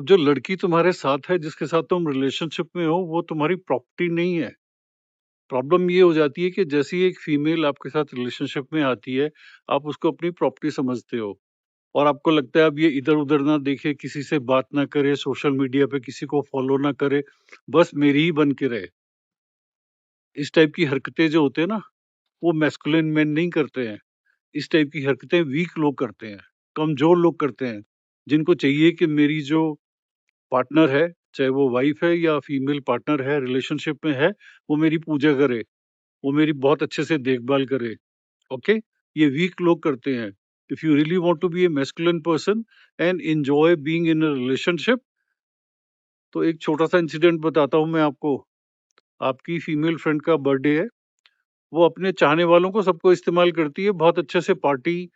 जो लड़की तुम्हारे साथ है, जिसके साथ तुम रिलेशनशिप में हो, वो तुम्हारी प्रॉपर्टी नहीं है। प्रॉब्लम ये हो जाती है कि जैसे ही एक फीमेल आपके साथ रिलेशनशिप में आती है, आप उसको अपनी प्रॉपर्टी समझते हो और आपको लगता है अब ये इधर-उधर ना देखे, किसी से बात ना करे, सोशल मीडिया पे किसी को फॉलो ना करे, बस मेरी ही बन के रहे। इस टाइप की हरकतें जो होते हैं ना, वो मैस्कुलिन मेन नहीं करते हैं। इस टाइप की हरकतें वीक लोग करते हैं, कमज़ोर लोग करते हैं, जिनको चाहिए कि मेरी जो पार्टनर है, चाहे वो वाइफ है या फीमेल पार्टनर है, रिलेशनशिप में है, वो मेरी पूजा करे, वो मेरी बहुत अच्छे से देखभाल करे, ओके? ये वीक लोग करते हैं। If you really want to be a masculine person and enjoy being in a relationship, तो एक छोटा-सा इंसिडेंट बताता हूँ मैं आपको। आपकी फीमेल फ्रेंड का बर्थडे है, वो अपने चाहने वालों को सबको इस्तेमाल करती है, बहुत अच्छे से पार्टी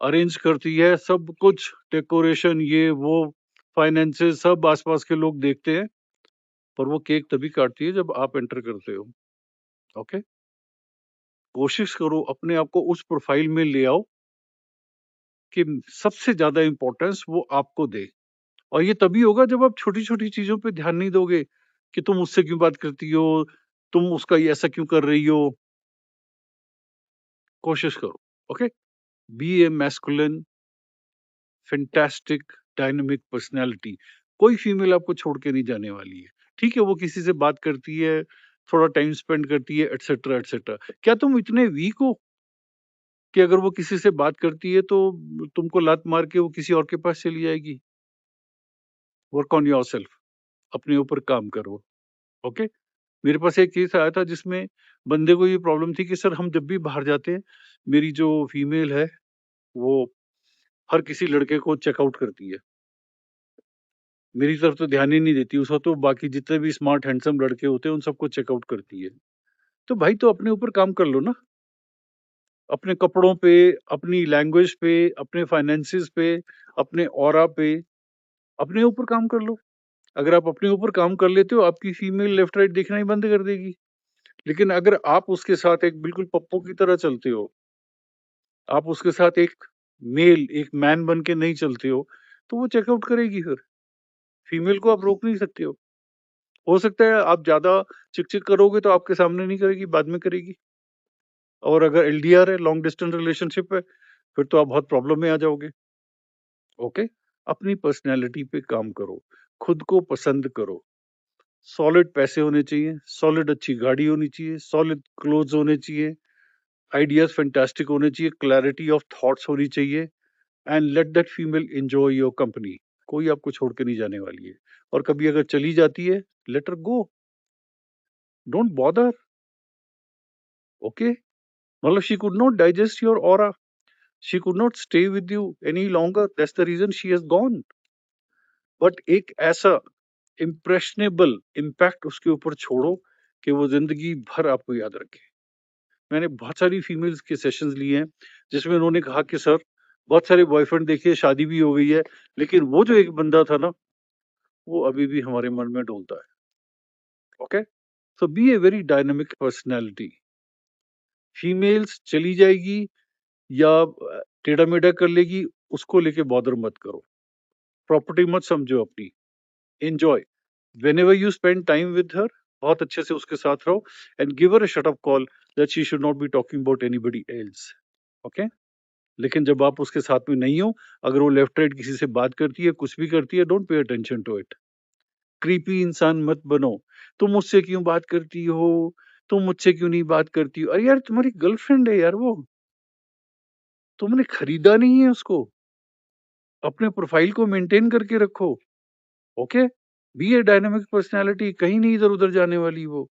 अरेंज करती है, सब कुछ डेकोरेशन ये वो, फाइनेंसेस सब आस-पास के लोग देखते हैं। पर वो केक तभी काटती है जब आप एंटर करते हो, ओके? कोशिश करो अपने आप को उस प्रोफाइल में ले आओ कि सबसे ज़्यादा इम्पोर्टेंस वो आपको दे और ये तभी होगा जब आप छोटी-छोटी चीज़ों पे ध्यान नहीं दोगे कि तुम उससे क्यों बात करती हो, तुम उसका ये ऐसा क्यों कर रही हो? कोशिश करो, okay? Be A masculine, fantastic, dynamic personality. कोई फीमेल आपको छोड़ के नहीं जाने वाली है। ठीक है, वो किसी से बात करती है, थोड़ा टाइम स्पेंड करती है, एटसेट्रा, एटसेट्रा। क्या तुम इतने वीक हो कि अगर वो किसी से बात करती है तो तुमको लात मार के वो किसी और के पास चली जाएगी? वर्क ऑन योरसेल्फ, अपने ऊपर काम करो, ओके? मेरे पास एक केस आया था जिसमें बंदे को ये प्रॉब्लम थी कि सर हम जब भी बाहर जाते हैं, मेरी जो फीमेल है, वो हर किसी लड़के को चेकआउट करती है। मेरी तरफ तो ध्यान ही नहीं देती, उसका तो बाकी जितने भी स्मार्ट हैंडसम लड़के होते हैं, उन सबको चेकआउट करती है। तो भाई तो अपने ऊपर काम कर लो ना, अपने कपड़ों पे, अपनी लैंग्वेज पे, अपने फाइनेंसेस पे, अपने ऑरा पे, अपने ऊपर काम कर लो। अगर आप अपने ऊपर काम कर लेते हो, आपकी फीमेल लेफ्ट राइट देखना ही बंद कर देगी। लेकिन अगर आप उसके साथ एक बिल्कुल पप्पू की तरह चलते हो, आप उसके साथ एक मेल, एक मैन बन के नहीं चलते हो, तो वो चेकआउट करेगी फिर। फीमेल को आप रोक नहीं सकते हो। हो सकता है आप ज़्यादा चिक-चिक करोगे तो आपके सामने नहीं करेगी, बाद में करेगी। और अगर एलडीआर है, लॉन्ग डिस्टेंस रिलेशनशिप है, फिर तो आप बहुत प्रॉब्लम में आ जाओगे। ओके? अपनी पर्सनैलिटी पे काम करो, खुद को पसंद करो। सॉलिड पैसे होने चाहिए, सॉलिड अच्छी गाड़ी होनी चाहिए, सॉलिड क्लोथ्स होने चाहिए, आइडियाज़ फैंटास्टिक होने चाहिए, क्लैरिटी ऑफ थॉट्स होनी चाहिए and let that female enjoy your company. कोई आपको छोड़ के नहीं जाने वाली है और कभी अगर चली जाती है, let her go, don't bother, okay? मतलब she could not digest your aura, she could not stay with you any longer, that's the reason she has gone. But एक ऐसा इम्प्रेशनेबल इम्पैक्ट उसके ऊपर छोड़ो कि वो ज़िंदगी भर आपको याद रखे। मैंने बहुत सारी फीमेल्स के सेशंस लिए हैं, जिसमें उन्होंने कहा कि सर, बहुत सारे बॉयफ्रेंड देखे, शादी भी हो गई है, लेकिन वो जो एक बंदा था ना, वो अभी भी हमारे मन में डोलता है। Okay? So be a very dynamic personality. Females चली जाएगी या टेढ़ा-मेढ़ा कर लेगी, उसको लेके बॉदर मत करो। प्रॉपर्टी मत समझो अपनी। Enjoy. Whenever you spend time with her, बहुत अच्छे से उसके साथ रहो and give her a shut up call that she should not be talking about anybody else. Okay? लेकिन जब आप उसके साथ में नहीं हो, अगर वो लेफ्ट राइट किसी से बात करती है, कुछ भी करती है, don't pay attention to it. Creepy इंसान मत बनो। तुम मुझसे क्यों बात करती हो? तुम मुझसे क्यों नहीं बात करती हो? अरे यार, तुम्हारी गर्लफ्रेंड है यार वो। तुमने खरीदा नहीं है उसको। अपने प्रोफाइल को मेंटेन करके रखो। Okay? Be a dynamic personality, कहीं नहीं इधर-उधर जाने वाली वो।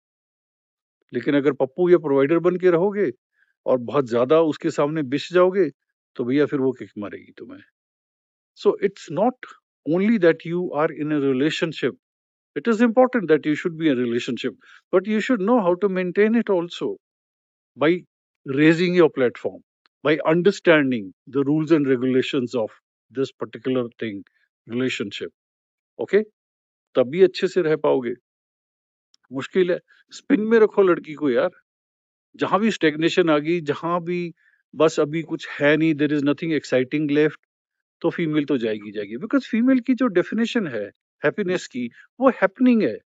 लेकिन अगर पप्पू या प्रोवाइडर बन के रहोगे और बहुत ज़्यादा उसके सामने बिछ जाओगे, तो भैया फिर वो किक मारेगी तुम्हें। So it's not only that you are in a relationship. It is important that you should be in a relationship, but you should know how to maintain it also by raising your platform, by understanding the rules and regulations of this particular thing, relationship. Okay? तभी अच्छे से रह पाओगे। मुश्किल है। Spin में रखो लड़की को यार। जहां भी स्टेग्नेशन आ गई, जहां भी बस अभी कुछ है नहीं, there is nothing exciting left, तो फीमेल तो जाएगी जाएगी, बिकॉज फीमेल की जो डेफिनेशन है हैप्पीनेस की, वो हैपनिंग है।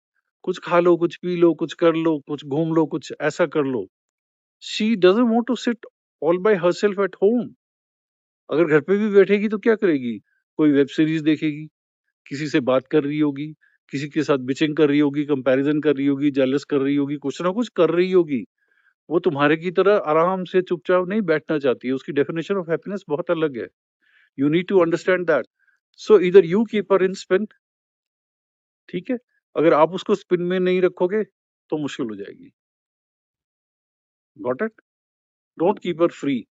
कुछ खा लो, कुछ पी लो, कुछ कर लो, कुछ घूम लो, कुछ ऐसा कर लो। She doesn't want to sit all by herself at home. अगर घर पे भी बैठेगी तो क्या करेगी? कोई वेब सीरीज देखेगी, किसी से बात कर रही होगी, किसी के साथ बिचिंग कर रही होगी, कंपैरिजन कर रही होगी, जेलस कर रही होगी, कुछ ना कुछ कर रही होगी। वो तुम्हारे की तरह आराम से चुपचाप नहीं बैठना चाहती है। उसकी डेफिनेशन ऑफ हैप्पीनेस बहुत अलग है। You need to understand that. So इधर you keep her in spin, ठीक है? अगर आप उसको स्पिन में नहीं रखोगे तो मुश्किल हो जाएगी। Got it? Don't keep her free.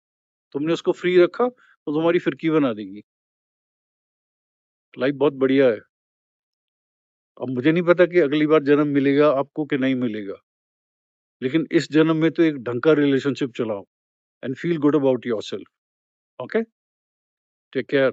तुमने उसको फ्री रखा तो तुम्हारी फिरकी बना देगी। लाइफ बहुत बढ़िया है। अब मुझे नहीं पता कि अगली बार जन्म मिलेगा आपको कि नहीं मिलेगा, लेकिन इस जन्म में तो एक ढंग का रिलेशनशिप चलाओ and feel good about yourself. Okay? Take care.